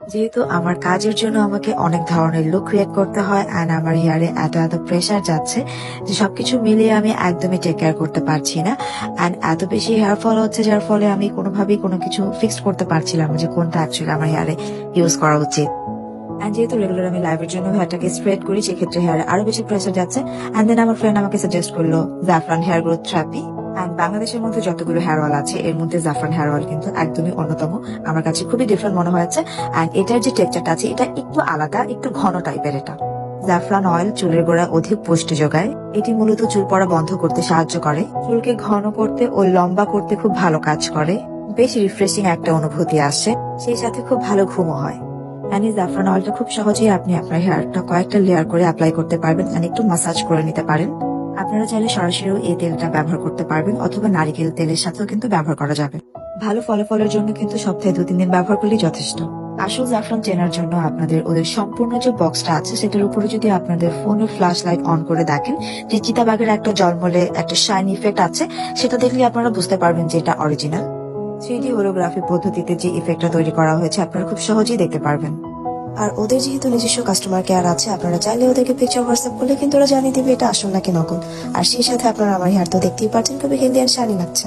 যেহেতু আমার কাজের জন্য আমাকে অনেক ধরনের লুক ক্রিয়েট করতে হয় এন্ড আমার হেয়ারে এত এত প্রেসার যাচ্ছে যে সবকিছু মিলিয়ে আমি একদমই টেক কেয়ার করতে পারছি না। এন্ড এত বেশি হেয়ার ফল হচ্ছে যার ফলে আমি কোনোভাবেই কোনো কিছু ফিক্স করতে পারছিলাম না যে কোনটা অ্যাকচুয়ালি আমার হেয়ারে ইউজ করা উচিত। এন্ড যেহেতু রেগুলার আমি লাইভের জন্য হেয়ারটাকে স্প্রেড করি, সেক্ষেত্রে হেয়ারে আরো বেশি প্রেসার যাচ্ছে। এন্ড দেন আমার ফ্রেন্ড আমাকে সাজেস্ট করলো জাফরান হেয়ার গ্রোথ থেরাপি। এন্ড বাংলাদেশের মধ্যে যতগুলো হেয়ার অয়েল আছে এর মধ্যে জাফরান হেয়ার অয়েল কিন্তু একদমই অন্যতম। আমার কাছে খুবই ডিফারেন্ট মনে হয়েছে। এন্ড এটার যে টেক্সচারটা আছে এটা একটু আলাদা, একটু ঘন টাইপের। এটা জাফরান অয়েল চুলের গোড়ায় অধিক পুষ্টি যোগায়। এটি মূলত চুল পড়া বন্ধ করতে সাহায্য করে, চুলকে ঘন করতে ও লম্বা করতে খুব ভালো কাজ করে। বেশ রিফ্রেশিং একটা অনুভূতি আসে, সেই সাথে খুব ভালো ঘুমও হয়। এন্ড এই জাফরান অয়েলটা খুব সহজেই আপনি আপনার হেয়ারটা কয়েকটা লেয়ার করে অ্যাপ্লাই করতে পারবেন এন্ড একটু মাসাজ করে নিতে পারেন। আপনারা চাইলে সরাসরিও এই তেলটা ব্যবহার করতে পারবেন অথবা নারিকেল তেলের সাথেও কিন্তু ব্যবহার করা যাবে। ভালো ফলাফলের জন্য কিন্তু সপ্তাহে 2-3 দিন ব্যবহার করলেই যথেষ্ট। আসল জাফরান চেনার জন্য আপনাদের ওদের সম্পূর্ণ যে বক্সটা আছে সেটার উপরে যদি আপনাদের ফোনের ফ্ল্যাশ লাইট অন করে দেখেন যে চিতাবাঘের একটা জলমলে একটা শাইন ইফেক্ট আছে, সেটা দেখলে আপনারা বুঝতে পারবেন যে এটা অরিজিনাল। 3D হোলোগ্রাফি পদ্ধতিতে যে ইফেক্টটা তৈরি করা হয়েছে আপনারা খুব সহজেই দেখতে পারবেন। আর ওদের যেহেতু নিজস্ব কাস্টমার কেয়ার আছে, আপনারা চাইলে ওদেরকে পিকচার হোয়াটসঅ্যাপ করলে কিন্তু ওরা জানিয়ে দিবে এটা আসল নাকি নকল। আর সেই সাথে আপনারা আমার হেয়ার তো দেখতেই পাচ্ছেন খুবই হেলদি আর শাইনি লাগছে।